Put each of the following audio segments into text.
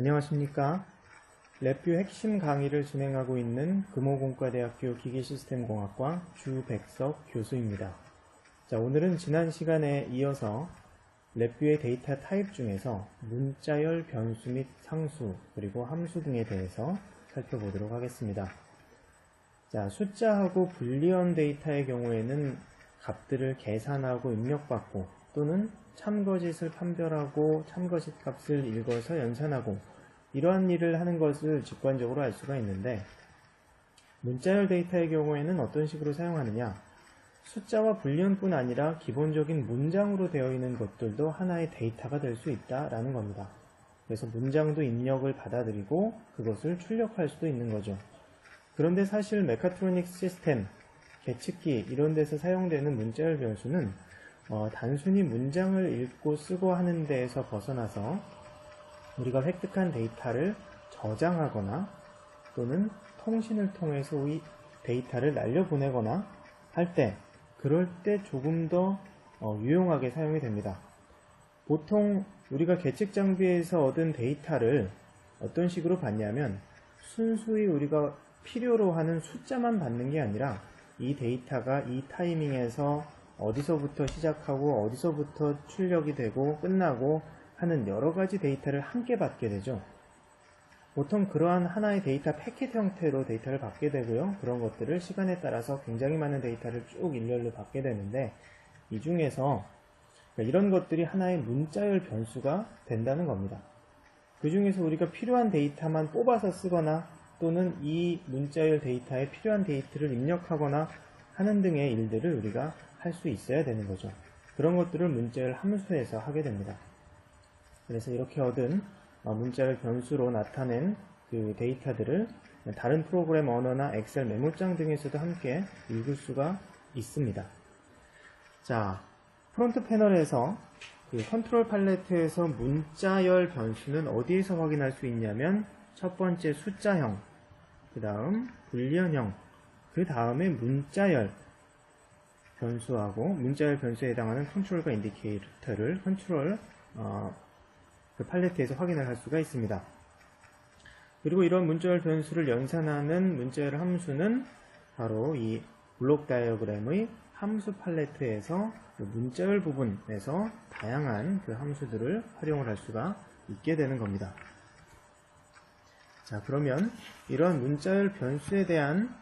안녕하십니까. 랩뷰 핵심 강의를 진행하고 있는 금호공과대학교 기계시스템공학과 주백석 교수입니다. 자, 오늘은 지난 시간에 이어서 랩뷰의 데이터 타입 중에서 문자열, 변수 및 상수, 그리고 함수 등에 대해서 살펴보도록 하겠습니다. 자, 숫자하고 불리언 데이터의 경우에는 값들을 계산하고 입력받고 또는 참거짓을 판별하고 참거짓 값을 읽어서 연산하고 이러한 일을 하는 것을 직관적으로 알 수가 있는데, 문자열 데이터의 경우에는 어떤 식으로 사용하느냐, 숫자와 불리언뿐 아니라 기본적인 문장으로 되어 있는 것들도 하나의 데이터가 될 수 있다라는 겁니다. 그래서 문장도 입력을 받아들이고 그것을 출력할 수도 있는 거죠. 그런데 사실 메카트로닉스 시스템, 계측기 이런 데서 사용되는 문자열 변수는 단순히 문장을 읽고 쓰고 하는 데에서 벗어나서 우리가 획득한 데이터를 저장하거나 또는 통신을 통해서 이 데이터를 날려보내거나 할 때, 그럴 때 조금 더 유용하게 사용이 됩니다. 보통 우리가 계측 장비에서 얻은 데이터를 어떤 식으로 받냐면, 순수히 우리가 필요로 하는 숫자만 받는 게 아니라 이 데이터가 이 타이밍에서 어디서부터 시작하고 어디서부터 출력이 되고 끝나고 하는 여러가지 데이터를 함께 받게 되죠. 보통 그러한 하나의 데이터 패킷 형태로 데이터를 받게 되고요. 그런 것들을 시간에 따라서 굉장히 많은 데이터를 쭉 일렬로 받게 되는데, 이 중에서 이런 것들이 하나의 문자열 변수가 된다는 겁니다. 그 중에서 우리가 필요한 데이터만 뽑아서 쓰거나 또는 이 문자열 데이터에 필요한 데이터를 입력하거나 하는 등의 일들을 우리가 할 수 있어야 되는 거죠. 그런 것들을 문자열 함수에서 하게 됩니다. 그래서 이렇게 얻은 문자열 변수로 나타낸 그 데이터들을 다른 프로그램 언어나 엑셀 메모장 등에서도 함께 읽을 수가 있습니다. 자, 프론트 패널에서 그 컨트롤 팔레트에서 문자열 변수는 어디에서 확인할 수 있냐면, 첫 번째 숫자형, 그 다음 불리언형, 그 다음에 문자열 변수하고 문자열 변수에 해당하는 컨트롤과 인디케이터를 컨트롤 그 팔레트에서 확인을 할 수가 있습니다. 그리고 이런 문자열 변수를 연산하는 문자열 함수는 바로 이 블록 다이어그램의 함수 팔레트에서 그 문자열 부분에서 다양한 그 함수들을 활용을 할 수가 있게 되는 겁니다. 자, 그러면 이런 문자열 변수에 대한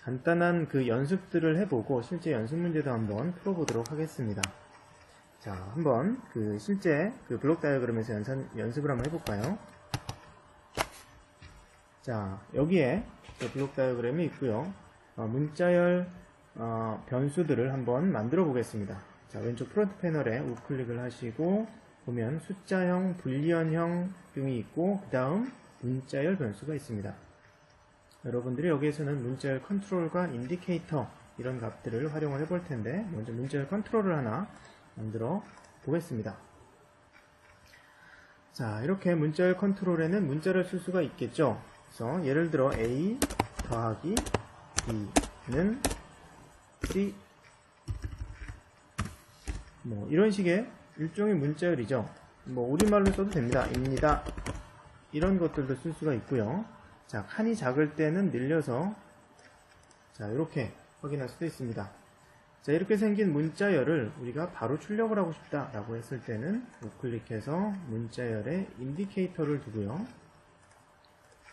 간단한 그 연습들을 해보고 실제 연습 문제도 한번 풀어보도록 하겠습니다. 자, 한번 그 실제 그 블록 다이어그램에서 연습을 한번 해볼까요? 자, 여기에 블록 다이어그램이 있고요. 문자열 변수들을 한번 만들어 보겠습니다. 자, 왼쪽 프론트 패널에 우클릭을 하시고 보면 숫자형, 불리언형 등이 있고 그 다음 문자열 변수가 있습니다. 여러분들이 여기에서는 문자열 컨트롤과 인디케이터 이런 값들을 활용을 해볼 텐데, 먼저 문자열 컨트롤을 하나 만들어 보겠습니다. 자, 이렇게 문자열 컨트롤에는 문자를 쓸 수가 있겠죠. 그래서 예를 들어 A 더하기 B는 C, 이런 식의 일종의 문자열이죠. 우리말로 써도 됩니다. 입니다. 이런 것들도 쓸 수가 있고요. 자, 칸이 작을 때는 늘려서 자, 이렇게 확인할 수도 있습니다. 자, 이렇게 생긴 문자열을 우리가 바로 출력을 하고 싶다라고 했을 때는 우클릭해서 문자열에 인디케이터를 두고요.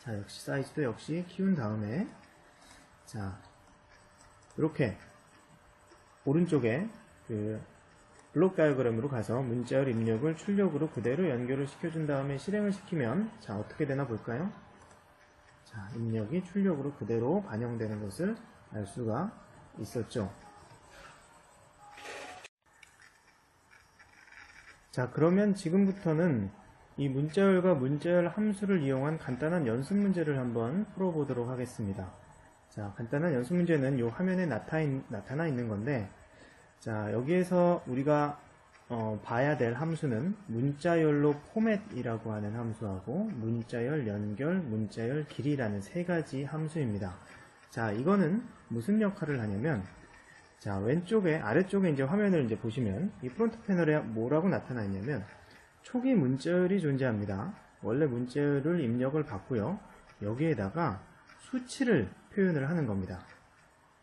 자, 역시 사이즈도 역시 키운 다음에 자, 이렇게 오른쪽에 그 블록 다이어그램으로 가서 문자열 입력을 출력으로 그대로 연결을 시켜준 다음에 실행을 시키면 자, 어떻게 되나 볼까요? 자, 입력이 출력으로 그대로 반영되는 것을 알 수가 있었죠. 자, 그러면 지금부터는 이 문자열과 문자열 함수를 이용한 간단한 연습 문제를 한번 풀어보도록 하겠습니다. 자, 간단한 연습 문제는 이 화면에 나타나 있는 건데, 자, 여기에서 우리가 봐야 될 함수는 문자열로 포맷이라고 하는 함수하고 문자열 연결, 문자열 길이라는 세 가지 함수입니다. 자, 이거는 무슨 역할을 하냐면, 자, 왼쪽에, 아래쪽에 이제 화면을 이제 보시면 이 프론트 패널에 뭐라고 나타나 있냐면 초기 문자열이 존재합니다. 원래 문자열을 입력을 받고요. 여기에다가 수치를 표현을 하는 겁니다.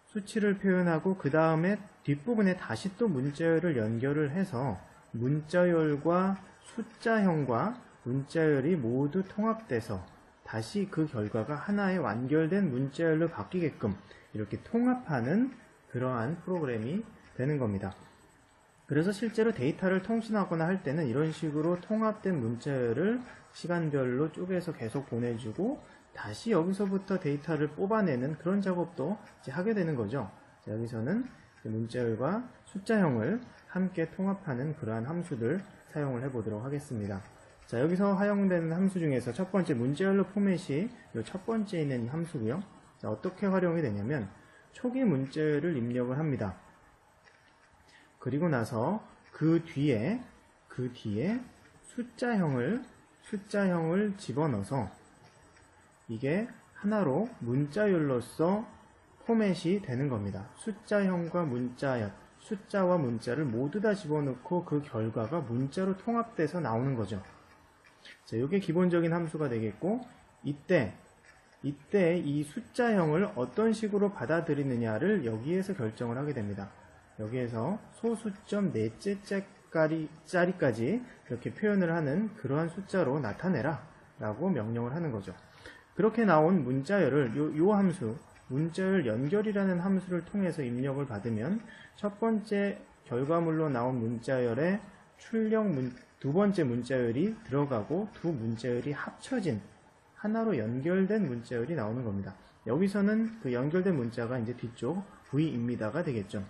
수치를 표현하고 그 다음에 뒷부분에 다시 또 문자열을 연결을 해서 문자열과 숫자형과 문자열이 모두 통합돼서 다시 그 결과가 하나의 완결된 문자열로 바뀌게끔 이렇게 통합하는 그러한 프로그램이 되는 겁니다. 그래서 실제로 데이터를 통신하거나 할 때는 이런 식으로 통합된 문자열을 시간별로 쪼개서 계속 보내주고 다시 여기서부터 데이터를 뽑아내는 그런 작업도 이제 하게 되는 거죠. 자, 여기서는 문자열과 숫자형을 함께 통합하는 그러한 함수들 사용을 해보도록 하겠습니다. 자, 여기서 활용되는 함수 중에서 첫 번째 문자열로 포맷이 이 첫 번째에 있는 함수고요. 자, 어떻게 활용이 되냐면 초기 문자열을 입력을 합니다. 그리고 나서 그 뒤에 숫자형을 집어넣어서 이게 하나로 문자열로서 포맷이 되는 겁니다. 숫자형과 숫자와 문자를 모두 다 집어넣고 그 결과가 문자로 통합돼서 나오는 거죠. 자, 이게 기본적인 함수가 되겠고, 이때 이 숫자형을 어떤 식으로 받아들이느냐를 여기에서 결정을 하게 됩니다. 여기에서 소수점 넷째 짜리까지 이렇게 표현을 하는 그러한 숫자로 나타내라 라고 명령을 하는 거죠. 그렇게 나온 문자열을 요 함수 문자열 연결이라는 함수를 통해서 입력을 받으면 첫 번째 결과물로 나온 문자열에 출력 두 번째 문자열이 들어가고 두 문자열이 합쳐진 하나로 연결된 문자열이 나오는 겁니다. 여기서는 그 연결된 문자가 이제 뒤쪽 V입니다가 되겠죠.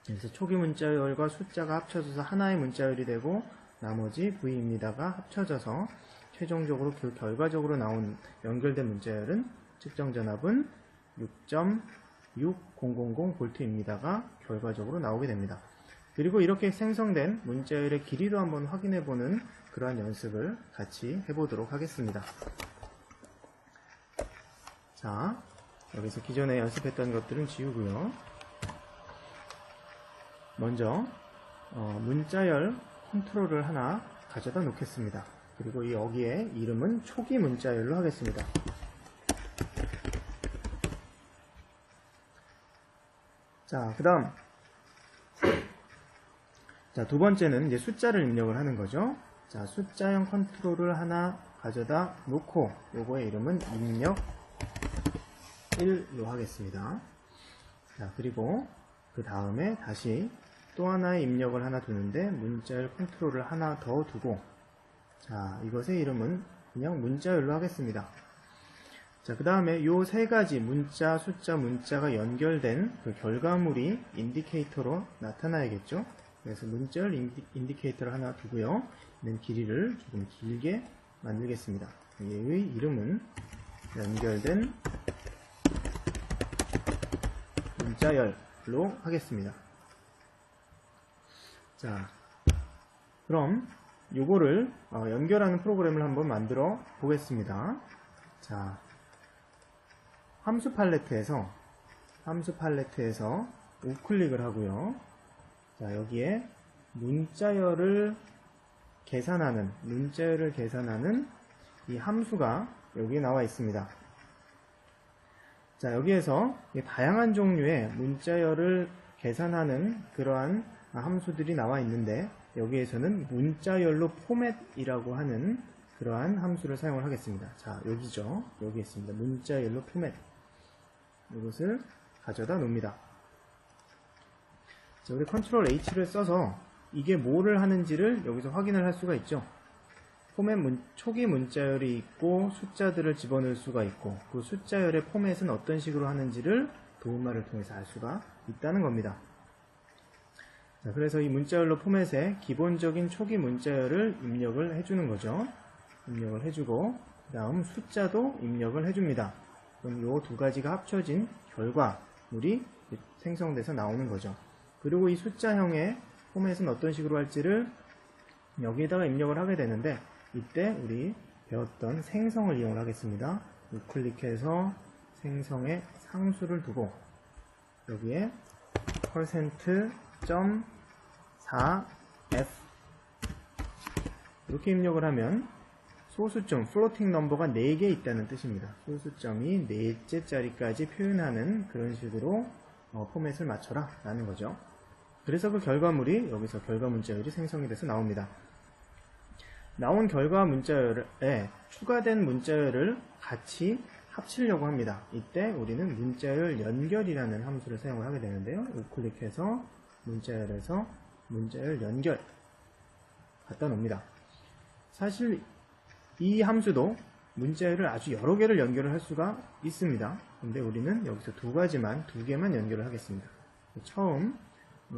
그래서 초기 문자열과 숫자가 합쳐져서 하나의 문자열이 되고 나머지 V입니다가 합쳐져서 최종적으로 그 결과적으로 나온 연결된 문자열은 측정 전압은 6.6000V입니다가 결과적으로 나오게 됩니다. 그리고 이렇게 생성된 문자열의 길이도 한번 확인해보는 그러한 연습을 같이 해보도록 하겠습니다. 자, 여기서 기존에 연습했던 것들은 지우고요. 먼저 문자열 컨트롤을 하나 가져다 놓겠습니다. 그리고 여기에 이름은 초기 문자열로 하겠습니다. 자, 그 다음 두 번째는 이제 숫자를 입력을 하는 거죠. 자, 숫자형 컨트롤을 하나 가져다 놓고 요거의 이름은 입력 1로 하겠습니다. 자, 그리고 그 다음에 다시 또 하나의 입력을 하나 두는데 문자열 컨트롤을 하나 더 두고 자, 이것의 이름은 그냥 문자열로 하겠습니다. 자, 그 다음에 요 세 가지 문자, 숫자, 문자가 연결된 그 결과물이 인디케이터로 나타나야겠죠. 그래서 문자열 인디케이터를 하나 두고요. 있는 길이를 조금 길게 만들겠습니다. 얘의 이름은 연결된 문자열로 하겠습니다. 자, 그럼 요거를 연결하는 프로그램을 한번 만들어 보겠습니다. 자, 함수 팔레트에서 우클릭을 하고요. 자, 여기에 문자열을 계산하는 이 함수가 여기에 나와 있습니다. 자, 여기에서 다양한 종류의 문자열을 계산하는 그러한 함수들이 나와 있는데 여기에서는 문자열로 포맷이라고 하는 그러한 함수를 사용을 하겠습니다. 자, 여기죠. 여기 있습니다. 문자열로 포맷. 이것을 가져다 놓습니다. 자, 우리 컨트롤 H를 써서 이게 뭐를 하는지를 여기서 확인을 할 수가 있죠. 포맷 초기 문자열이 있고 숫자들을 집어넣을 수가 있고 그 숫자열의 포맷은 어떤 식으로 하는지를 도움말을 통해서 알 수가 있다는 겁니다. 자, 그래서 이 문자열로 포맷에 기본적인 초기 문자열을 입력을 해주는 거죠. 입력을 해주고 그 다음 숫자도 입력을 해줍니다. 그럼 이 두 가지가 합쳐진 결과물이 생성돼서 나오는 거죠. 그리고 이 숫자형의 포맷은 어떤 식으로 할지를 여기에다가 입력을 하게 되는데 이때 우리 배웠던 생성을 이용을 하겠습니다. 우클릭해서 생성에 상수를 두고 여기에 %.4f 이렇게 입력을 하면 소수점, 플로팅 넘버가 4개 있다는 뜻입니다. 소수점이 4째 자리까지 표현하는 그런 식으로 포맷을 맞춰라 라는 거죠. 그래서 그 결과물이 여기서 결과 문자열이 생성이 돼서 나옵니다. 나온 결과 문자열에 추가된 문자열을 같이 합치려고 합니다. 이때 우리는 문자열 연결이라는 함수를 사용을 하게 되는데요. 우클릭해서 문자열에서 문자열 연결 갖다 놓습니다. 사실 이 함수도 문자열을 아주 여러 개를 연결을 할 수가 있습니다. 근데 우리는 여기서 두 개만 연결을 하겠습니다. 처음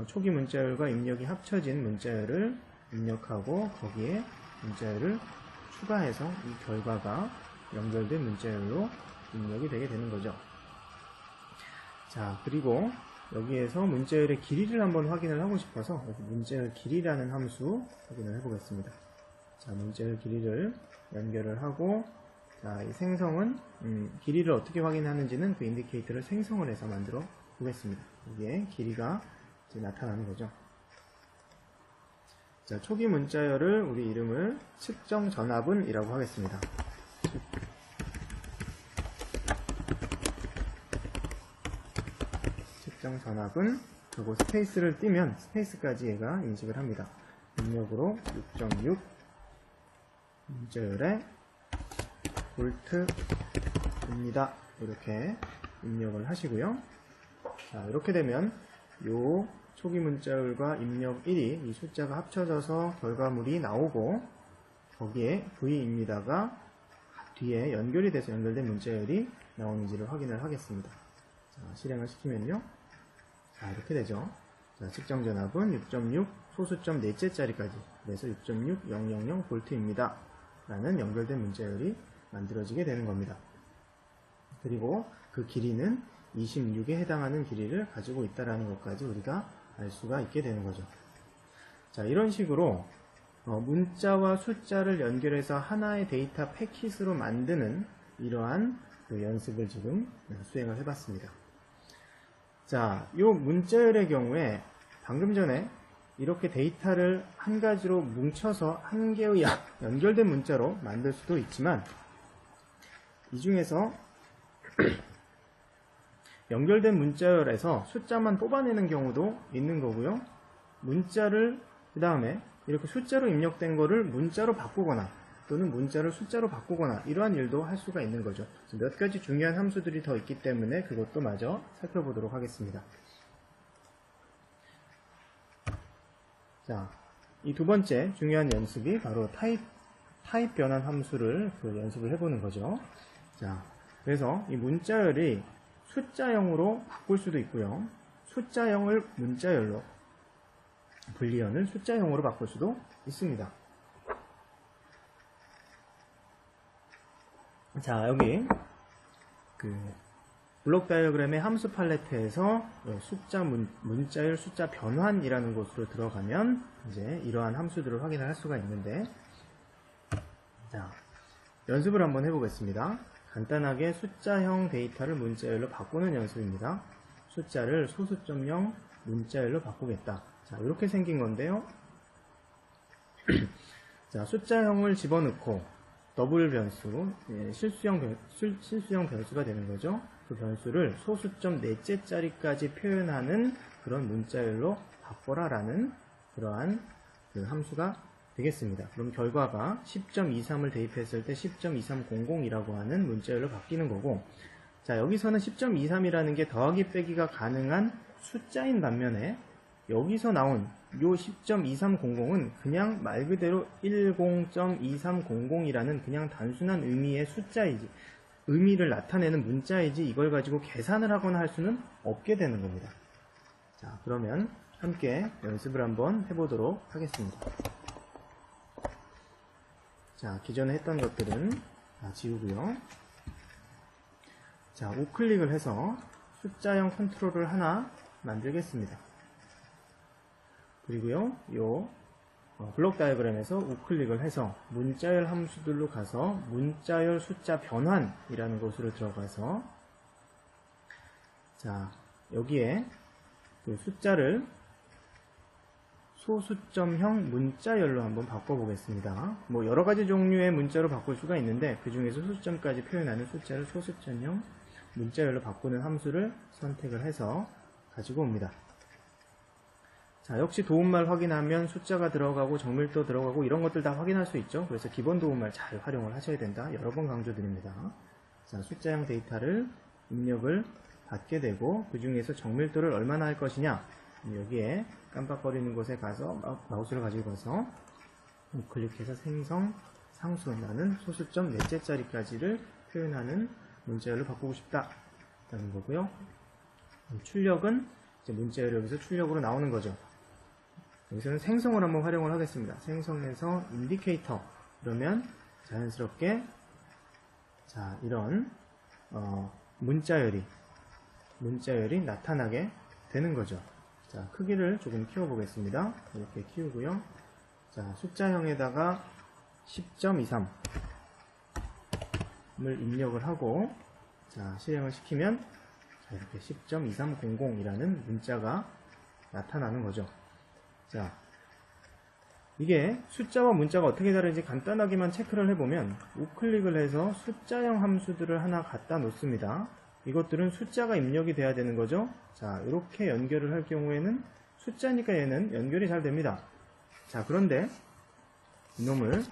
초기 문자열과 입력이 합쳐진 문자열을 입력하고 거기에 문자열을 추가해서 이 결과가 연결된 문자열로 입력이 되게 되는 거죠. 자, 그리고 여기에서 문자열의 길이를 한번 확인을 하고 싶어서 여기 문자열 길이라는 함수 확인을 해보겠습니다. 자, 문자열 길이를 연결을 하고, 자, 이 생성은 길이를 어떻게 확인하는지는 그 인디케이터를 생성을 해서 만들어 보겠습니다. 여기에 길이가 이제 나타나는 거죠. 자, 초기 문자열을 우리 이름을 측정 전압은이라고 하겠습니다. 측정 전압은, 그리고 스페이스를 띄면 스페이스까지 얘가 인식을 합니다. 입력으로 6.6 문자열의 볼트입니다. 이렇게 입력을 하시고요. 자, 이렇게 되면 요 초기 문자열과 입력 1이 이 숫자가 합쳐져서 결과물이 나오고 거기에 V입니다가 뒤에 연결이 돼서 연결된 문자열이 나오는지를 확인을 하겠습니다. 자, 실행을 시키면요. 자, 이렇게 되죠. 자, 측정 전압은 6.6 소수점 4째 자리까지, 그래서 6.6000 볼트입니다. 라는 연결된 문자열이 만들어지게 되는 겁니다. 그리고 그 길이는 26에 해당하는 길이를 가지고 있다는 것까지 우리가 알 수가 있게 되는 거죠. 자, 이런 식으로 문자와 숫자를 연결해서 하나의 데이터 패킷으로 만드는 이러한 그 연습을 지금 수행을 해봤습니다. 자, 이 문자열의 경우에 방금 전에 이렇게 데이터를 한 가지로 뭉쳐서 한 개의 연결된 문자로 만들 수도 있지만, 이 중에서 연결된 문자열에서 숫자만 뽑아내는 경우도 있는 거고요. 문자를 그 다음에 이렇게 숫자로 입력된 거를 문자로 바꾸거나 또는 문자를 숫자로 바꾸거나 이러한 일도 할 수가 있는 거죠. 몇 가지 중요한 함수들이 더 있기 때문에 그것도 마저 살펴보도록 하겠습니다. 자, 이 두 번째 중요한 연습이 바로 타입 변환 함수를 연습을 해보는 거죠. 자, 그래서 이 문자열이 숫자형으로 바꿀 수도 있고요. 숫자형을 문자열로, 불리언을 숫자형으로 바꿀 수도 있습니다. 자, 여기 블록 다이어그램의 함수 팔레트에서 문자열 숫자 변환이라는 곳으로 들어가면 이제 이러한 함수들을 확인할 수가 있는데, 자, 연습을 한번 해보겠습니다. 간단하게 숫자형 데이터를 문자열로 바꾸는 연습입니다. 숫자를 소수점형 문자열로 바꾸겠다. 자, 이렇게 생긴 건데요. 자, 숫자형을 집어넣고 더블 변수, 실수형 변수가 되는 거죠. 그 변수를 소수점 4째 자리까지 표현하는 그런 문자열로 바꿔라라는 그러한 그 함수가 되겠습니다. 그럼 결과가 10.23을 대입했을 때 10.2300이라고 하는 문자열로 바뀌는 거고, 자, 여기서는 10.23이라는 게 더하기 빼기가 가능한 숫자인 반면에 여기서 나온 요 10.2300은 그냥 말 그대로 10.2300이라는 그냥 단순한 의미의 숫자이지, 의미를 나타내는 문자이지 이걸 가지고 계산을 하거나 할 수는 없게 되는 겁니다. 자, 그러면 함께 연습을 한번 해보도록 하겠습니다. 자, 기존에 했던 것들은 다 지우고요. 자, 우클릭을 해서 숫자형 컨트롤을 하나 만들겠습니다. 그리고요, 요 블록 다이어그램에서 우클릭을 해서 문자열 함수들로 가서 문자열 숫자 변환이라는 곳으로 들어가서, 자, 여기에 그 숫자를 소수점형 문자열로 한번 바꿔보겠습니다. 뭐 여러가지 종류의 문자로 바꿀 수가 있는데 그 중에서 소수점까지 표현하는 숫자를 소수점형 문자열로 바꾸는 함수를 선택을 해서 가지고 옵니다. 자, 역시 도움말 확인하면 숫자가 들어가고 정밀도 들어가고 이런 것들 다 확인할 수 있죠. 그래서 기본 도움말 잘 활용을 하셔야 된다. 여러 번 강조드립니다. 자, 숫자형 데이터를 입력을 받게 되고 그 중에서 정밀도를 얼마나 할 것이냐, 여기에 깜빡거리는 곳에 가서 마우스를 가지고 가서 클릭해서 생성 상수, 나는 소수점 넷째 자리까지를 표현하는 문자열로 바꾸고 싶다 라는 거고요. 출력은 이제 문자열이 여기서 출력으로 나오는 거죠. 여기서는 생성을 한번 활용을 하겠습니다. 생성해서 인디케이터, 그러면 자연스럽게 자, 이런 문자열이 나타나게 되는 거죠. 자, 크기를 조금 키워보겠습니다. 이렇게 키우고요. 자, 숫자형에다가 10.23을 입력을 하고, 자, 실행을 시키면, 자, 이렇게 10.2300이라는 문자가 나타나는 거죠. 자, 이게 숫자와 문자가 어떻게 다른지 간단하게만 체크를 해보면, 우클릭을 해서 숫자형 함수들을 하나 갖다 놓습니다. 이것들은 숫자가 입력이 돼야 되는 거죠. 자, 이렇게 연결을 할 경우에는 숫자니까 얘는 연결이 잘 됩니다. 자, 그런데 이놈을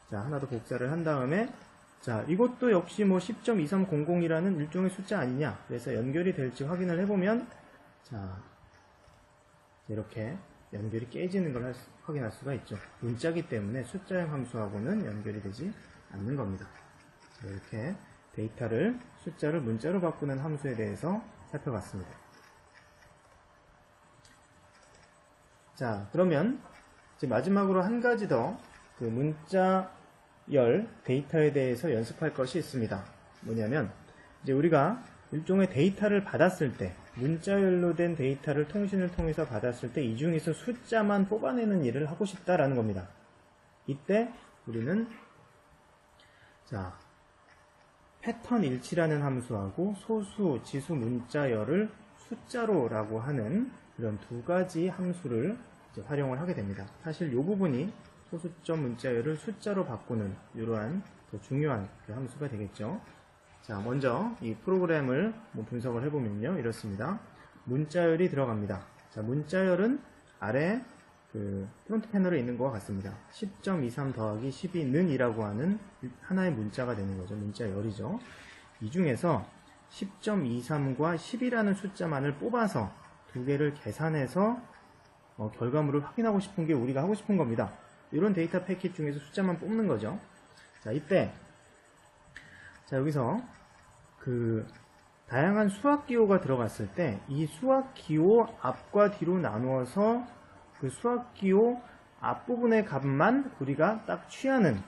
자, 하나 더 복사를 한 다음에 자, 이것도 역시 뭐 10.2300이라는 일종의 숫자 아니냐, 그래서 연결이 될지 확인을 해보면 자, 이렇게 연결이 깨지는 걸 확인할 수가 있죠. 문자기 때문에 숫자형 함수하고는 연결이 되지 않는 겁니다. 자, 이렇게 데이터를 숫자를 문자로 바꾸는 함수에 대해서 살펴봤습니다. 자, 그러면 이제 마지막으로 한 가지 더 그 문자열 데이터에 대해서 연습할 것이 있습니다. 뭐냐면 이제 우리가 일종의 데이터를 받았을 때, 문자열로 된 데이터를 통신을 통해서 받았을 때 이 중에서 숫자만 뽑아내는 일을 하고 싶다라는 겁니다. 이때 우리는 자, 패턴 일치라는 함수하고 소수, 지수 문자열을 숫자로 라고 하는 이런 두 가지 함수를 이제 활용을 하게 됩니다. 사실 이 부분이 소수점 문자열을 숫자로 바꾸는 이러한 더 중요한 그 함수가 되겠죠. 자, 먼저 이 프로그램을 분석을 해보면요, 이렇습니다. 문자열이 들어갑니다. 자, 문자열은 아래 그 프론트 패널에 있는 것과 같습니다. 10.23 더하기 12는 이라고 하는 하나의 문자가 되는 거죠. 문자열이죠. 이 중에서 10.23과 10이라는 숫자만을 뽑아서 두 개를 계산해서 결과물을 확인하고 싶은 게 우리가 하고 싶은 겁니다. 이런 데이터 패킷 중에서 숫자만 뽑는 거죠. 자, 이때 자, 여기서 그 다양한 수학 기호가 들어갔을 때 이 수학 기호 앞과 뒤로 나누어서 그 수학 기호 앞부분의 값만 우리가 딱 취하는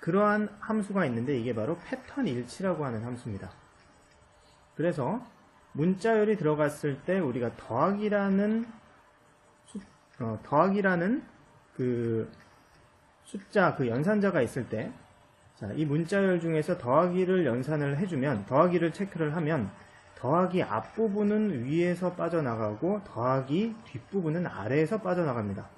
그러한 함수가 있는데 이게 바로 패턴 일치라고 하는 함수입니다. 그래서 문자열이 들어갔을 때 우리가 더하기라는 그 숫자, 그 연산자가 있을 때 자, 이 문자열 중에서 더하기를 연산을 해주면, 더하기를 체크를 하면 더하기 앞부분은 위에서 빠져나가고 더하기 뒷부분은 아래에서 빠져나갑니다.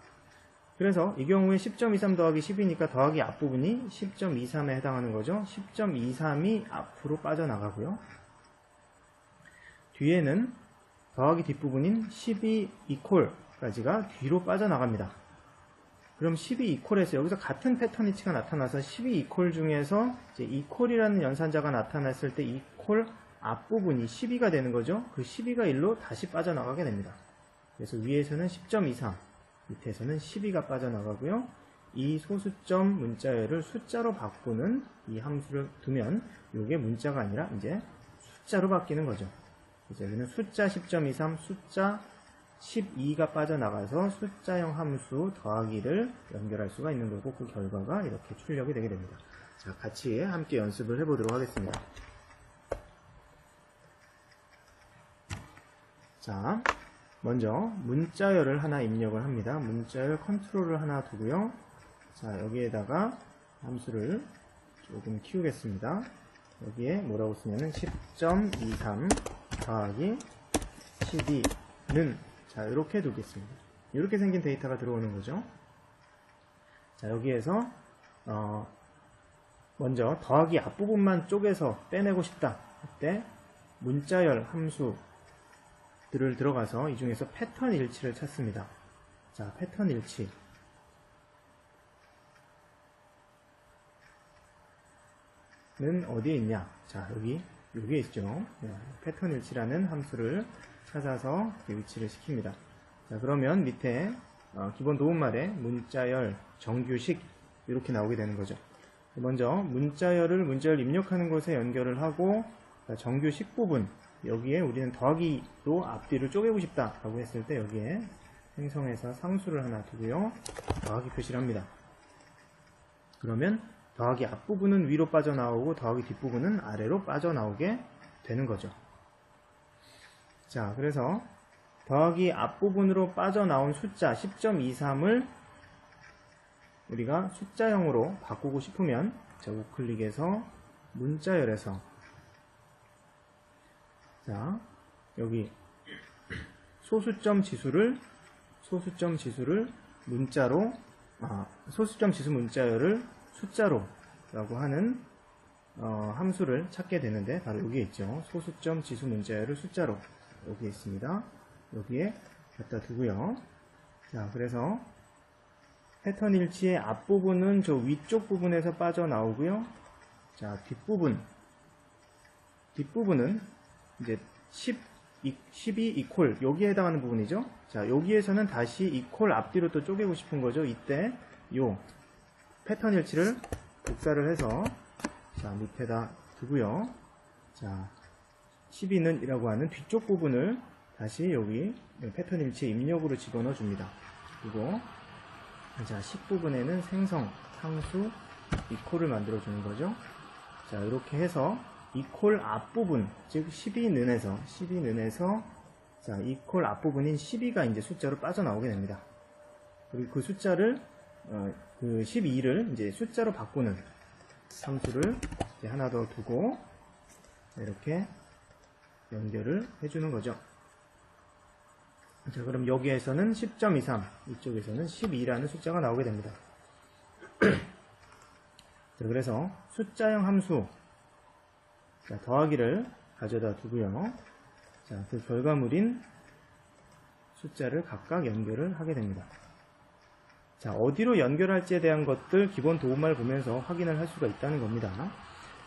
그래서 이 경우에 10.23 더하기 10이니까 더하기 앞부분이 10.23에 해당하는 거죠. 10.23이 앞으로 빠져나가고요. 뒤에는 더하기 뒷부분인 12 이퀄까지가 뒤로 빠져나갑니다. 그럼 12 이퀄에서 여기서 같은 패턴 이치가 나타나서 12 이퀄 중에서 이제 이퀄이라는 연산자가 나타났을 때 이퀄 앞부분이 12가 되는 거죠. 그 12가 1로 다시 빠져나가게 됩니다. 그래서 위에서는 10.23, 밑에서는 12가 빠져나가고요. 이 소수점 문자열을 숫자로 바꾸는 이 함수를 두면 이게 문자가 아니라 이제 숫자로 바뀌는 거죠. 이제 여기는 숫자 10.23, 숫자 12가 빠져나가서 숫자형 함수 더하기를 연결할 수가 있는 거고 그 결과가 이렇게 출력이 되게 됩니다. 자, 같이 함께 연습을 해보도록 하겠습니다. 자, 먼저 문자열을 하나 입력을 합니다. 문자열 컨트롤을 하나 두고요. 자, 여기에다가 함수를 조금 키우겠습니다. 여기에 뭐라고 쓰냐면 10.23 더하기 12는 자, 이렇게 두겠습니다. 이렇게 생긴 데이터가 들어오는 거죠. 자, 여기에서 먼저 더하기 앞부분만 쪼개서 빼내고 싶다. 그때 문자열 함수들을 들어가서 이 중에서 패턴 일치를 찾습니다. 자, 패턴 일치. 는 어디에 있냐? 자, 여기에 있죠. 패턴 일치라는 함수를 찾아서 위치를 시킵니다. 자, 그러면 밑에 기본 도움말에 문자열, 정규식 이렇게 나오게 되는 거죠. 먼저 문자열을 문자열 입력하는 곳에 연결을 하고, 정규식 부분 여기에 우리는 더하기로 앞뒤를 쪼개고 싶다 라고 했을 때 여기에 생성해서 상수를 하나 두고요, 더하기 표시를 합니다. 그러면 더하기 앞부분은 위로 빠져나오고 더하기 뒷부분은 아래로 빠져나오게 되는 거죠. 자, 그래서 더하기 앞부분으로 빠져나온 숫자 10.23을 우리가 숫자형으로 바꾸고 싶으면, 자, 우클릭해서 문자열에서, 자, 여기 소수점 지수를 문자로, 소수점 지수 문자열을 숫자로 라고 하는 함수를 찾게 되는데, 바로 여기에 있죠. 소수점 지수 문자열을 숫자로, 여기에 있습니다. 여기에 갖다 두고요. 자, 그래서 패턴 일치의 앞부분은 저 위쪽 부분에서 빠져나오고요. 자, 뒷부분은 이제 12 이퀄 여기에 해당하는 부분이죠. 자, 여기에서는 다시 이퀄 앞뒤로 또 쪼개고 싶은 거죠. 이때 요 패턴 일치를 복사를 해서, 자, 밑에다 두고요. 자, 12는 이라고 하는 뒤쪽 부분을 다시 여기 패턴 일치 입력으로 집어넣어 줍니다. 그리고 자, 10 부분에는 생성 상수 이퀄을 만들어 주는 거죠. 자, 이렇게 해서 이퀄 앞부분, 즉 12는에서 자, 이퀄 앞부분인 12가 이제 숫자로 빠져나오게 됩니다. 그리고 그 숫자를 그 12를 이제 숫자로 바꾸는 함수를 이제 하나 더 두고 이렇게 연결을 해주는 거죠. 자, 그럼 여기에서는 10.23, 이쪽에서는 12라는 숫자가 나오게 됩니다. 자, 그래서 숫자형 함수, 자, 더하기를 가져다 두고요. 자, 그 결과물인 숫자를 각각 연결을 하게 됩니다. 자, 어디로 연결할지에 대한 것들 기본 도움말 보면서 확인을 할 수가 있다는 겁니다.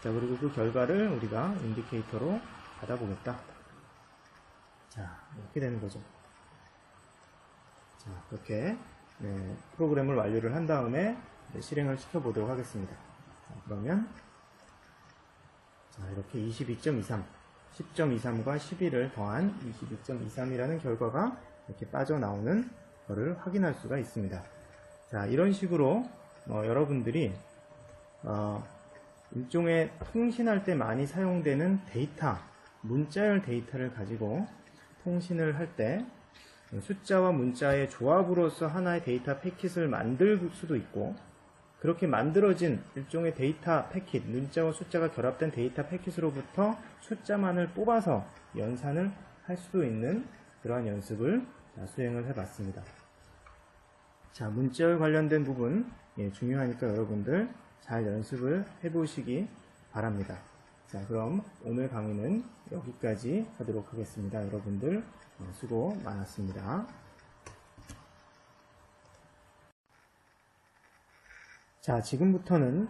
자, 그리고 그 결과를 우리가 인디케이터로 받아보겠다. 자, 이렇게 되는 거죠. 자, 그렇게 프로그램을 완료를 한 다음에 실행을 시켜보도록 하겠습니다. 자, 그러면 자, 이렇게 22.23, 10.23과 12를 더한 22.23이라는 결과가 이렇게 빠져나오는 것을 확인할 수가 있습니다. 자, 이런 식으로 여러분들이 일종의 통신할 때 많이 사용되는 데이터, 문자열 데이터를 가지고 통신을 할 때 숫자와 문자의 조합으로서 하나의 데이터 패킷을 만들 수도 있고, 그렇게 만들어진 일종의 데이터 패킷, 문자와 숫자가 결합된 데이터 패킷으로부터 숫자만을 뽑아서 연산을 할 수도 있는 그러한 연습을 수행을 해봤습니다. 자, 문자열 관련된 부분 중요하니까 여러분들 잘 연습을 해보시기 바랍니다. 자, 그럼 오늘 강의는 여기까지 하도록 하겠습니다. 여러분들 수고 많았습니다. 자, 지금부터는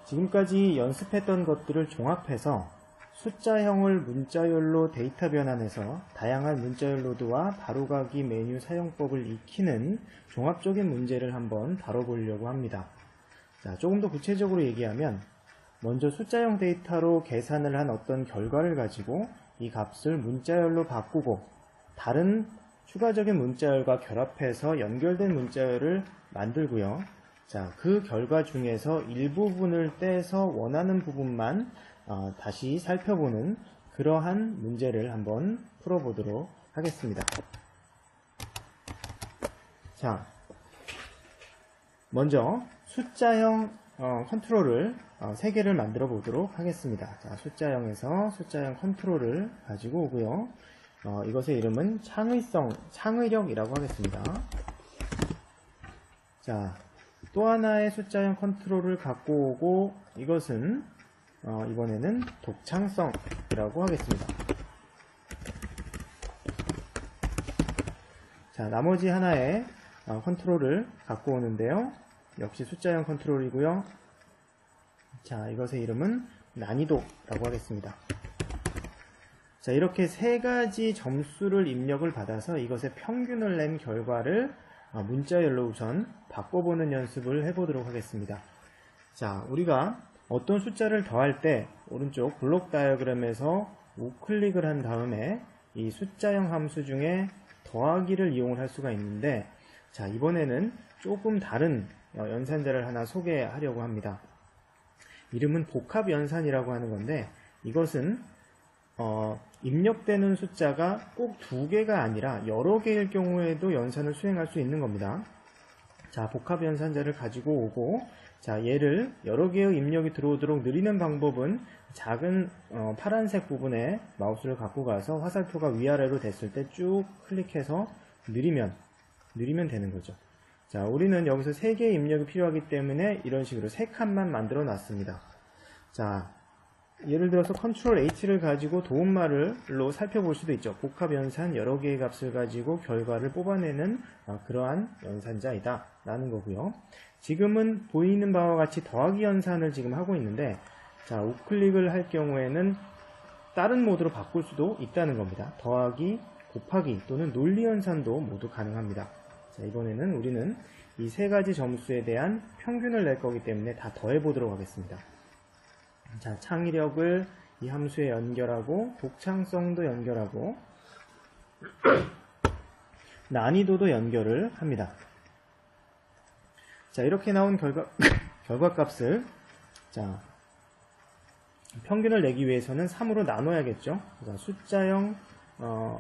지금까지 연습했던 것들을 종합해서 숫자형을 문자열로 데이터 변환해서 다양한 문자열 로드와 바로가기 메뉴 사용법을 익히는 종합적인 문제를 한번 다뤄보려고 합니다. 자, 조금 더 구체적으로 얘기하면 먼저 숫자형 데이터로 계산을 한 어떤 결과를 가지고 이 값을 문자열로 바꾸고 다른 추가적인 문자열과 결합해서 연결된 문자열을 만들고요. 자, 그 결과 중에서 일부분을 떼서 원하는 부분만 다시 살펴보는 그러한 문제를 한번 풀어보도록 하겠습니다. 자, 먼저 숫자형 컨트롤을 3개를 만들어 보도록 하겠습니다. 자, 숫자형에서 숫자형 컨트롤을 가지고 오고요. 이것의 이름은 창의력이라고 하겠습니다. 자, 또 하나의 숫자형 컨트롤을 갖고 오고 이것은 이번에는 독창성이라고 하겠습니다. 자, 나머지 하나의 컨트롤을 갖고 오는데요. 역시 숫자형 컨트롤이고요. 자, 이것의 이름은 난이도라고 하겠습니다. 자, 이렇게 세 가지 점수를 입력을 받아서 이것의 평균을 낸 결과를 문자열로 우선 바꿔보는 연습을 해보도록 하겠습니다. 자, 우리가 어떤 숫자를 더할 때 오른쪽 블록 다이어그램에서 우클릭을 한 다음에 이 숫자형 함수 중에 더하기를 이용을 할 수가 있는데, 자, 이번에는 조금 다른 연산자를 하나 소개하려고 합니다. 이름은 복합연산이라고 하는 건데, 이것은 입력되는 숫자가 꼭 두 개가 아니라 여러 개일 경우에도 연산을 수행할 수 있는 겁니다. 자, 복합연산자를 가지고 오고, 자, 얘를 여러 개의 입력이 들어오도록 늘리는 방법은 작은 파란색 부분에 마우스를 갖고 가서 화살표가 위아래로 됐을 때 쭉 클릭해서 늘리면 되는 거죠. 자, 우리는 여기서 3개의 입력이 필요하기 때문에 이런 식으로 3칸만 만들어 놨습니다. 자, 예를 들어서 컨트롤 H를 가지고 도움말로 살펴볼 수도 있죠. 복합연산 여러 개의 값을 가지고 결과를 뽑아내는 그러한 연산자이다 라는 거고요. 지금은 보이는 바와 같이 더하기 연산을 지금 하고 있는데, 자, 우클릭을 할 경우에는 다른 모드로 바꿀 수도 있다는 겁니다. 더하기, 곱하기 또는 논리연산도 모두 가능합니다. 자, 이번에는 우리는 이 세 가지 점수에 대한 평균을 낼 거기 때문에 다 더해 보도록 하겠습니다. 자, 창의력을 이 함수에 연결하고 독창성도 연결하고 난이도도 연결을 합니다. 자, 이렇게 나온 결과값을 자, 평균을 내기 위해서는 3으로 나눠야겠죠. 자, 숫자형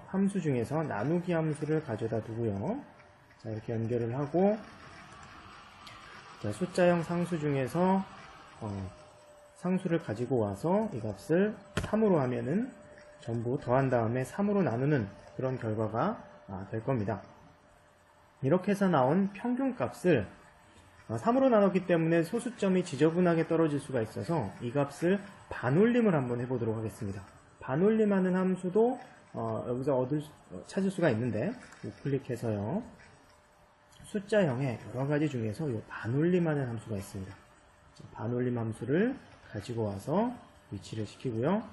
함수 중에서 나누기 함수를 가져다 두고요. 자, 이렇게 연결을 하고, 자, 숫자형 상수 중에서 상수를 가지고 와서 이 값을 3으로 하면은 전부 더한 다음에 3으로 나누는 그런 결과가 될 겁니다. 이렇게 해서 나온 평균값을 3으로 나눴기 때문에 소수점이 지저분하게 떨어질 수가 있어서 이 값을 반올림을 한번 해보도록 하겠습니다. 반올림하는 함수도 여기서 찾을 수가 있는데, 우클릭해서요, 숫자형의 여러가지 중에서 이 반올림하는 함수가 있습니다. 반올림 함수를 가지고 와서 위치를 시키고요.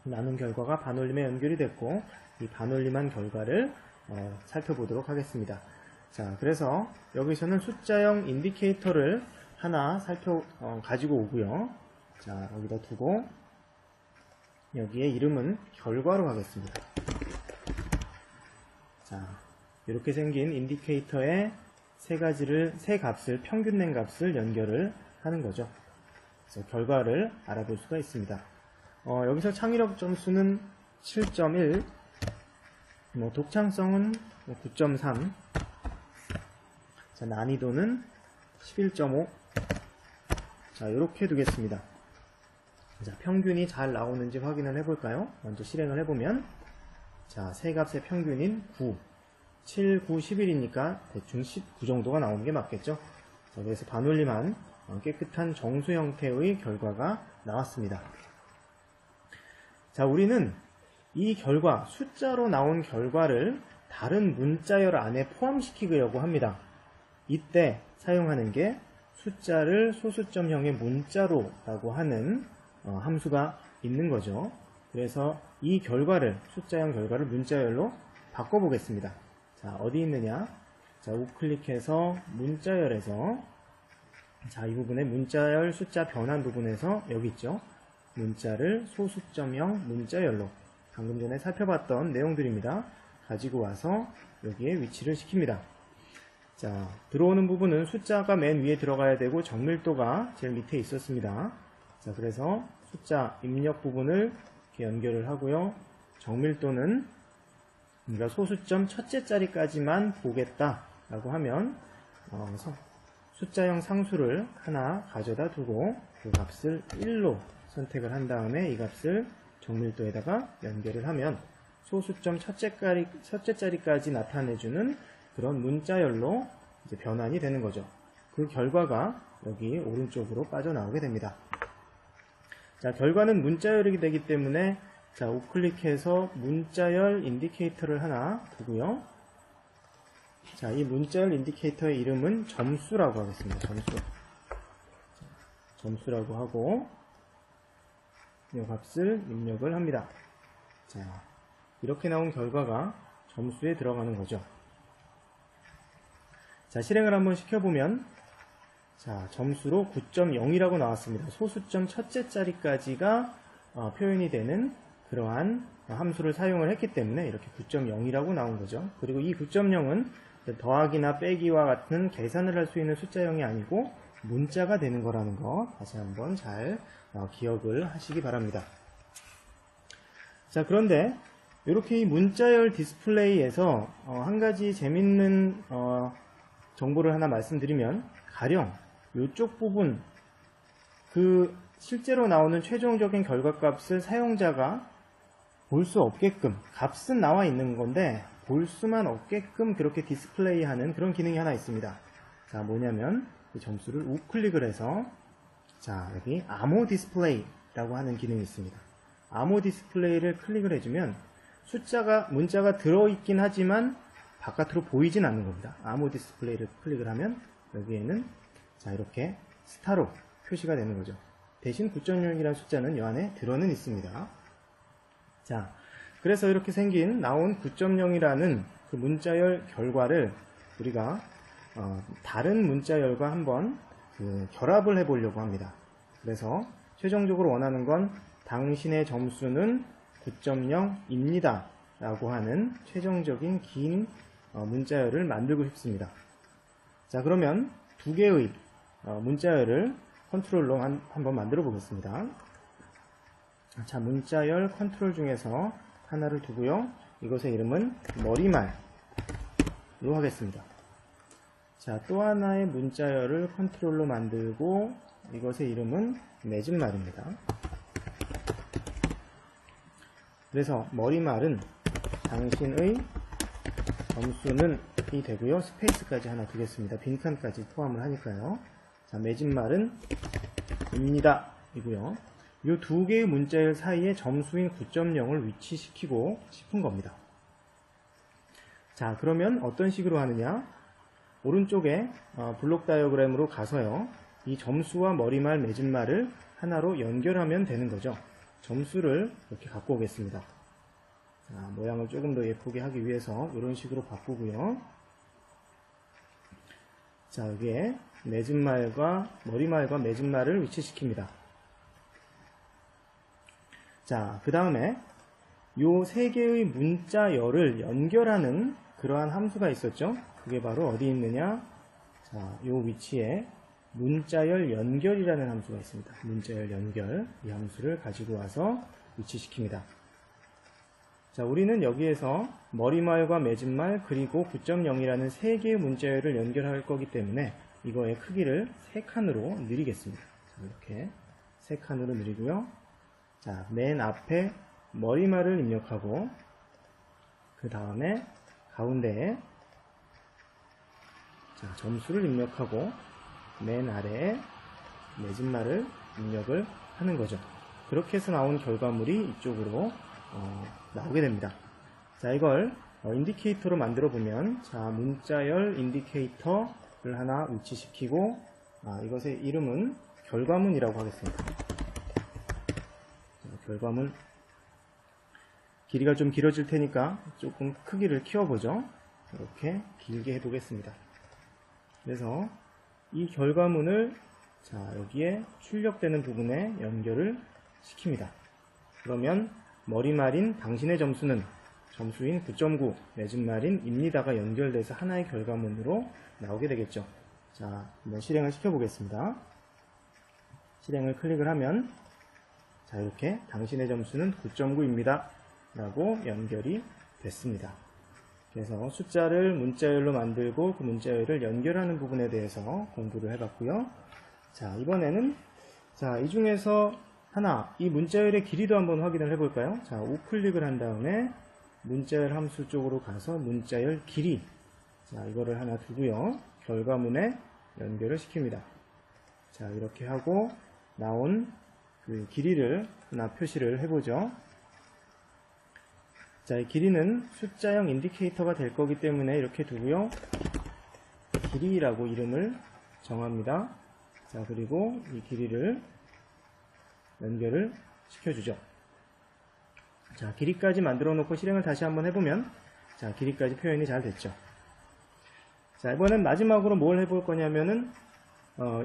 나눈 결과가 반올림에 연결이 됐고, 이 반올림한 결과를 살펴보도록 하겠습니다. 자, 그래서 여기서는 숫자형 인디케이터를 하나 가지고 오고요. 자, 여기다 두고 여기에 이름은 결과로 하겠습니다. 자, 이렇게 생긴 인디케이터에 세 값을, 평균 낸 값을 연결을 하는 거죠. 그래서 결과를 알아볼 수가 있습니다. 여기서 창의력 점수는 7.1, 독창성은 9.3, 자, 난이도는 11.5. 자, 이렇게 두겠습니다. 자, 평균이 잘 나오는지 확인을 해볼까요? 먼저 실행을 해보면, 자, 세 값의 평균인 9, 7, 9, 11이니까 대충 19 정도가 나오는 게 맞겠죠? 자, 그래서 반올림한 깨끗한 정수 형태의 결과가 나왔습니다. 자, 우리는 이 결과, 숫자로 나온 결과를 다른 문자열 안에 포함시키려고 합니다. 이때 사용하는 게 숫자를 소수점형의 문자로 라고 하는 함수가 있는 거죠. 그래서 이 결과를, 숫자형 결과를 문자열로 바꿔보겠습니다. 자, 어디 있느냐? 자, 우클릭해서 문자열에서, 자, 이 부분에 문자열 숫자 변환 부분에서 여기 있죠. 문자를 소수점형 문자열로, 방금 전에 살펴봤던 내용들입니다. 가지고 와서 여기에 위치를 시킵니다. 자, 들어오는 부분은 숫자가 맨 위에 들어가야 되고 정밀도가 제일 밑에 있었습니다. 자, 그래서 숫자 입력 부분을 이렇게 연결을 하고요. 정밀도는 우리가 소수점 첫째 자리까지만 보겠다 라고 하면 숫자형 상수를 하나 가져다 두고 그 값을 1로 선택을 한 다음에 이 값을 정밀도에다가 연결을 하면 소수점 첫째 자리까지 나타내주는 그런 문자열로 이제 변환이 되는 거죠. 그 결과가 여기 오른쪽으로 빠져나오게 됩니다. 자, 결과는 문자열이 되기 때문에 자, 우클릭해서 문자열 인디케이터를 하나 두고요. 자, 이 문자열 인디케이터의 이름은 점수라고 하겠습니다. 점수라고 하고 이 값을 입력을 합니다. 자, 이렇게 나온 결과가 점수에 들어가는 거죠. 자, 실행을 한번 시켜보면 자, 점수로 9.0이라고 나왔습니다. 소수점 첫째 자리까지가 표현이 되는 그러한 함수를 사용을 했기 때문에 이렇게 9.0이라고 나온 거죠. 그리고 이 9.0은 더하기나 빼기와 같은 계산을 할 수 있는 숫자형이 아니고 문자가 되는 거라는 거 다시 한번 잘 기억을 하시기 바랍니다. 자, 그런데 이렇게 이 문자열 디스플레이에서 한 가지 재밌는 정보를 하나 말씀드리면 가령 이쪽 부분 그 실제로 나오는 최종적인 결과값을 사용자가 볼 수 없게끔 값은 나와 있는 건데 볼 수만 없게끔 그렇게 디스플레이하는 그런 기능이 하나 있습니다. 자, 뭐냐면 이 점수를 우클릭을 해서 자, 여기 암호 디스플레이라고 하는 기능이 있습니다. 암호 디스플레이를 클릭을 해주면 문자가 들어있긴 하지만 바깥으로 보이진 않는 겁니다. 암호 디스플레이를 클릭을 하면 여기에는 자, 이렇게 스타로 표시가 되는 거죠. 대신 9.0이라는 숫자는 이 안에 들어는 있습니다. 자, 그래서 이렇게 나온 9.0이라는 그 문자열 결과를 우리가 다른 문자열과 한번 결합을 해 보려고 합니다. 그래서 최종적으로 원하는 건 당신의 점수는 9.0입니다 라고 하는 최종적인 긴 문자열을 만들고 싶습니다. 자, 그러면 두 개의 문자열을 컨트롤로 한번 만들어 보겠습니다. 자, 문자열 컨트롤 중에서 하나를 두고요. 이것의 이름은 머리말로 하겠습니다. 자, 또 하나의 문자열을 컨트롤로 만들고 이것의 이름은 맺은말입니다. 그래서 머리말은 당신의 점수는 이 되고요. 스페이스까지 하나 두겠습니다. 빈칸까지 포함을 하니까요. 자, 맺은말은 입니다 이고요. 이 두 개의 문자열 사이에 점수인 9.0을 위치시키고 싶은 겁니다. 자, 그러면 어떤 식으로 하느냐? 오른쪽에 블록 다이어그램으로 가서요. 이 점수와 머리말, 맺은말을 하나로 연결하면 되는 거죠. 점수를 이렇게 갖고 오겠습니다. 자, 모양을 조금 더 예쁘게 하기 위해서 이런 식으로 바꾸고요. 자, 여기에 머리말과 맺은말을 위치시킵니다. 자, 그 다음에 요 세 개의 문자열을 연결하는 그러한 함수가 있었죠. 그게 바로 어디 있느냐? 자, 요 위치에 문자열 연결이라는 함수가 있습니다. 문자열 연결, 이 함수를 가지고 와서 위치시킵니다. 자, 우리는 여기에서 머리말과 맺은말 그리고 9.0이라는 세 개의 문자열을 연결할 거기 때문에 이거의 크기를 3칸으로 늘리겠습니다. 자, 이렇게 3칸으로 늘리고요. 자, 맨 앞에 머리말을 입력하고 그 다음에 가운데에 자, 점수를 입력하고 맨 아래에 맺은말을 입력을 하는 거죠. 그렇게 해서 나온 결과물이 이쪽으로 나오게 됩니다. 자, 이걸 인디케이터로 만들어 보면 자, 문자열 인디케이터를 하나 위치시키고 이것의 이름은 결과문이라고 하겠습니다. 자, 결과문 길이가 좀 길어질 테니까 조금 크기를 키워보죠. 이렇게 길게 해보겠습니다. 그래서 이 결과문을 자, 여기에 출력되는 부분에 연결을 시킵니다. 그러면 머리말인 당신의 점수는 점수인 9.9, 맺은말인 입니다가 연결돼서 하나의 결과문으로 나오게 되겠죠. 자, 한번 실행을 시켜보겠습니다. 실행을 클릭을 하면 자, 이렇게 당신의 점수는 9.9입니다 라고 연결이 됐습니다. 그래서 숫자를 문자열로 만들고 그 문자열을 연결하는 부분에 대해서 공부를 해봤고요. 자, 이번에는 자, 이 중에서 이 문자열의 길이도 한번 확인을 해볼까요? 자, 우클릭을 한 다음에 문자열 함수 쪽으로 가서 문자열 길이, 자, 이거를 하나 두고요. 결과문에 연결을 시킵니다. 자, 이렇게 하고 나온 그 길이를 하나 표시를 해보죠. 자, 이 길이는 숫자형 인디케이터가 될 거기 때문에 이렇게 두고요. 길이라고 이름을 정합니다. 자, 그리고 이 길이를 연결을 시켜주죠. 자, 길이까지 만들어 놓고 실행을 다시 한번 해보면, 자, 길이까지 표현이 잘 됐죠. 자, 이번엔 마지막으로 뭘 해볼 거냐면은,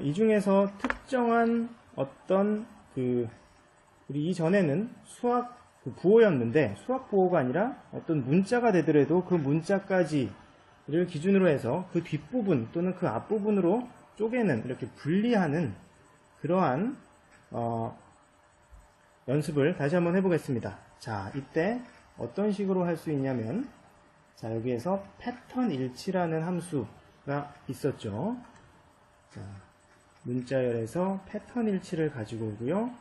이 중에서 특정한 어떤 우리 이전에는 수학 부호였는데, 수학 부호가 아니라 어떤 문자가 되더라도 그 문자까지를 기준으로 해서 그 뒷부분 또는 그 앞부분으로 쪼개는, 이렇게 분리하는 그러한, 연습을 다시 한번 해보겠습니다. 자, 이때 어떤 식으로 할 수 있냐면, 자, 여기에서 패턴 일치라는 함수가 있었죠. 자, 문자열에서 패턴 일치를 가지고 오고요.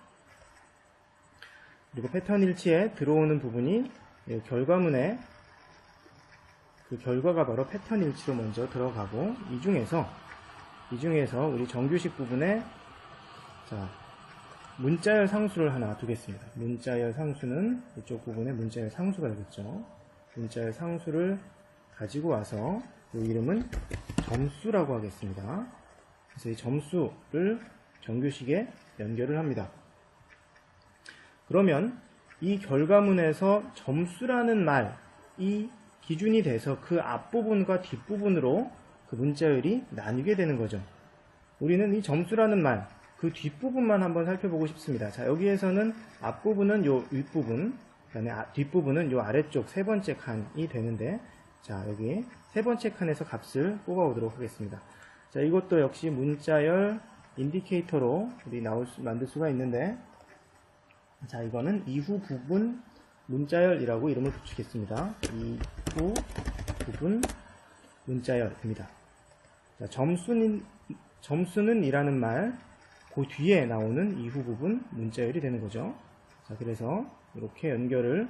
그리고 패턴 일치에 들어오는 부분이 결과문에 그 결과가 바로 패턴 일치로 먼저 들어가고, 이 중에서 우리 정규식 부분에, 자, 문자열 상수를 하나 두겠습니다. 문자열 상수는 이쪽 부분에 문자열 상수가 되겠죠. 문자열 상수를 가지고 와서 이 이름은 점수라고 하겠습니다. 그래서 이 점수를 정규식에 연결을 합니다. 그러면 이 결과문에서 점수라는 말이 기준이 돼서 그 앞부분과 뒷부분으로 그 문자열이 나뉘게 되는 거죠. 우리는 이 점수라는 말, 그 뒷부분만 한번 살펴보고 싶습니다. 자, 여기에서는 앞부분은 요 윗부분, 그다음에 뒷부분은 요 아래쪽 세 번째 칸이 되는데, 자, 여기 세 번째 칸에서 값을 뽑아오도록 하겠습니다. 자, 이것도 역시 문자열 인디케이터로 우리 만들 수가 있는데, 자, 이거는 이후 부분 문자열이라고 이름을 붙이겠습니다. 이후 부분 문자열입니다. 자, 점수는 이라는 말, 그 뒤에 나오는 이후 부분 문자열이 되는 거죠. 자, 그래서 이렇게 연결을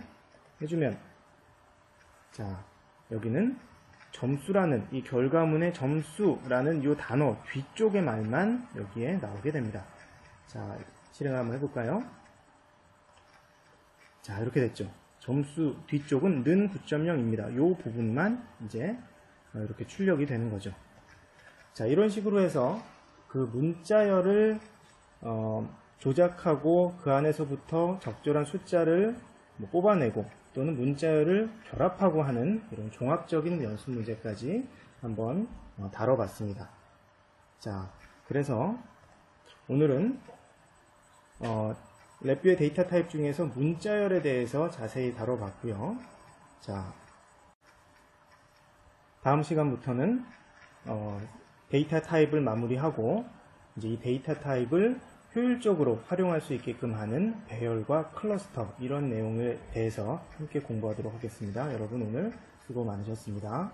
해주면, 자, 여기는 점수라는, 이 결과문의 점수라는 이 단어 뒤쪽의 말만 여기에 나오게 됩니다. 자, 실행을 한번 해볼까요? 자, 이렇게 됐죠. 점수 뒤쪽은 는 9.0입니다. 이 부분만 이제 이렇게 출력이 되는 거죠. 자, 이런 식으로 해서 그 문자열을 조작하고 그 안에서부터 적절한 숫자를 뽑아내고, 또는 문자열을 결합하고 하는 이런 종합적인 연습 문제까지 한번 다뤄봤습니다. 자, 그래서 오늘은 랩뷰의 데이터 타입 중에서 문자열에 대해서 자세히 다뤄봤고요. 자, 다음 시간부터는 데이터 타입을 마무리하고, 이제 이 데이터 타입을 효율적으로 활용할 수 있게끔 하는 배열과 클러스터, 이런 내용에 대해서 함께 공부하도록 하겠습니다. 여러분 오늘 수고 많으셨습니다.